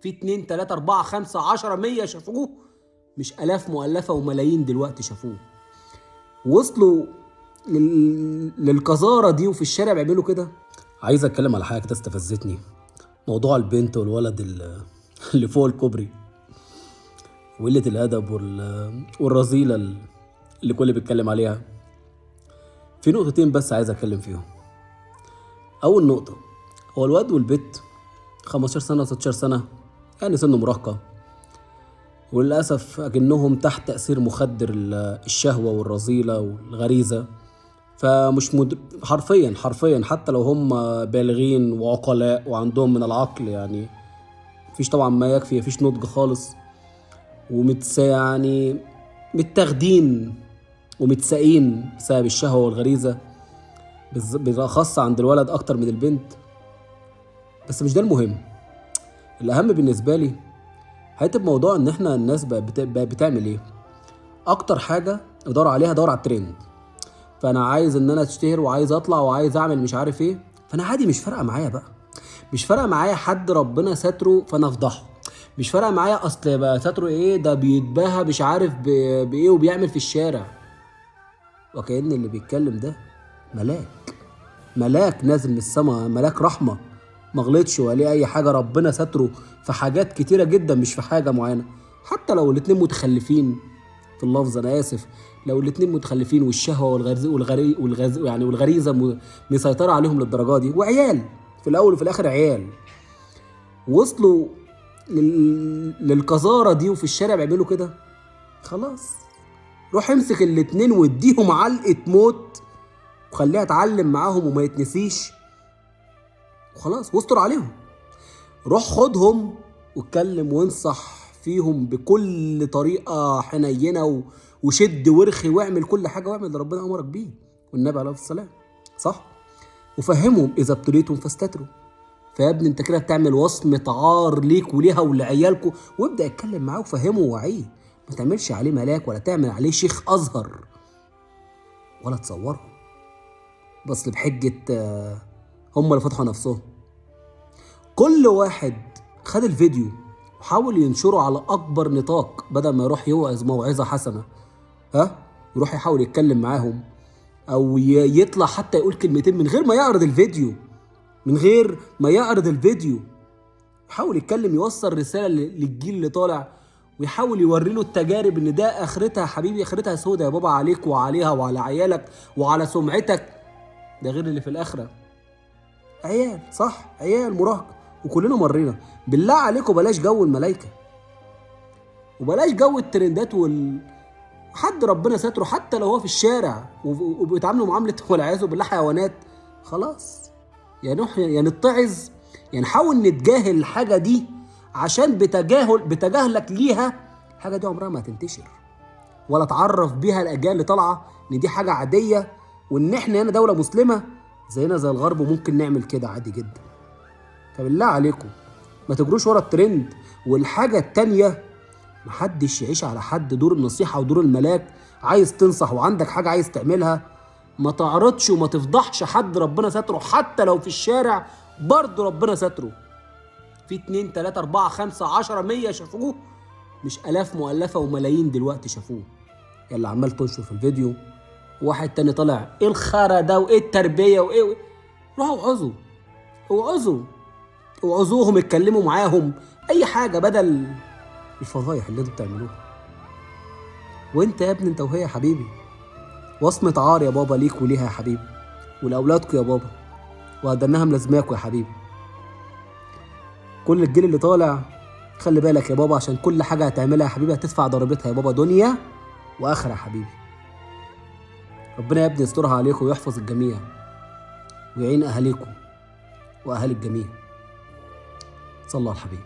في 2 3 4 5 10 100 شافوه، مش آلاف مؤلفة وملايين دلوقتي شافوه. وصلوا للقذارة دي وفي الشارع بيعملوا كده. عايز اتكلم على حاجة كده استفزتني، موضوع البنت والولد اللي فوق الكوبري، وقلة الأدب والرذيلة اللي كل بيتكلم عليها. في نقطتين بس عايز اتكلم فيهم. أول نقطة، هو الواد والبت 15 سنة 16 سنة، يعني سن مراهقة، وللأسف أكنهم تحت تأثير مخدر الشهوة والرذيلة والغريزة. فمش حرفيا حتى لو هم بالغين وعقلاء وعندهم من العقل، يعني مفيش طبعا ما يكفي، مفيش نضج خالص، يعني متاخدين ومتساقين بسبب الشهوة والغريزة، بالأخص عند الولد أكتر من البنت. بس مش ده المهم. الأهم بالنسبة لي حته بموضوع ان احنا الناس بقى بتعمل ايه. اكتر حاجه ادور عليها، ادور على الترند. فانا عايز ان انا اشتهر وعايز اطلع وعايز اعمل مش عارف ايه، فانا عادي مش فارقه معايا بقى، مش فارقه معايا حد ربنا ستره فانا افضحه، مش فارقه معايا اصل بقى ستره ايه ده بيتباهى مش عارف بايه وبيعمل في الشارع. وكأن اللي بيتكلم ده ملاك نازل من السماء، ملاك رحمه، ما غلطش ولا اي حاجه، ربنا ستره في حاجات كتيره جدا مش في حاجه معينه. حتى لو الاتنين متخلفين في اللفظ، انا اسف، لو الاتنين متخلفين والشهوه والغريزه مسيطره عليهم للدرجه دي، وعيال في الاول وفي الاخر عيال، وصلوا للقذاره دي وفي الشارع بيعملوا كده، خلاص روح امسك الاتنين واديهم علقه موت وخليها اتعلم معاهم وما يتنسيش، وخلاص واستر عليهم. روح خدهم واتكلم وانصح فيهم بكل طريقة حنينة وشد ورخي واعمل كل حاجة، واعمل اللي ربنا أمرك بيه والنبي عليه الصلاة والسلام، صح؟ وفهمهم إذا ابتليتم فاستتروا. فيا ابني انت كده بتعمل وصمة عار ليك وليها ولعيالكم، وابدأ اتكلم معاه وفهمه ووعيه. ما تعملش عليه ملاك ولا تعمل عليه شيخ أزهر ولا تصوره بس بحجة هم اللي فتحوا نفسهم. كل واحد خد الفيديو وحاول ينشره على اكبر نطاق، بدل ما يروح يوعظ موعظه حسنه، يروح يحاول يتكلم معاهم او يطلع حتى يقول كلمتين من غير ما يعرض الفيديو، يحاول يتكلم يوصل رساله للجيل اللي طالع، ويحاول يوري له التجارب ان ده اخرتها حبيبي، اخرتها سودة يا بابا عليك وعليها وعلى عيالك وعلى سمعتك، ده غير اللي في الاخره. عيال، صح، عيال مراهقه وكلنا مرينا. بالله عليكم بلاش جو الملايكه وبلاش جو الترندات حد ربنا ستره حتى لو هو في الشارع وبيتعاملوا معامله والعياذ بالله حيوانات، خلاص يا نتعظ، يا نحاول نتجاهل الحاجه دي، عشان بتجاهلك ليها الحاجه دي عمرها ما هتنتشر ولا تعرف بيها الاجيال اللي طالعه ان دي حاجه عاديه، وان احنا هنا دوله مسلمه زينا زي الغرب وممكن نعمل كده عادي جدا. فبالله عليكم ما تجروش ورا الترند. والحاجة التانية، محدش يعيش على حد دور النصيحة ودور الملاك. عايز تنصح وعندك حاجة عايز تعملها، ما تعرضش وما تفضحش حد ربنا ستره، حتى لو في الشارع برضه ربنا ستره. في 2 3 4 5 10 100 شافوه، مش آلاف مؤلفة وملايين دلوقتي شافوه. يلا عمال تنشر في الفيديو، واحد تاني طالع ايه الخرا ده وايه التربية وايه، روحوا اوعظوهم، اتكلموا معاهم، اي حاجه بدل الفضايح اللي انتوا بتعملوها. وانت يا ابني انت وهي يا حبيبي وصمه عار يا بابا ليك وليها يا حبيبي ولاولادكم يا بابا، وهدناها ملازماكوا يا حبيبي. كل الجيل اللي طالع خلي بالك يا بابا، عشان كل حاجه هتعملها يا حبيبي هتدفع ضريبتها يا بابا، دنيا واخره يا حبيبي. ربنا يا ابني يسترها عليكم ويحفظ الجميع ويعين اهاليكم واهالي الجميع. صلى على الحبيب.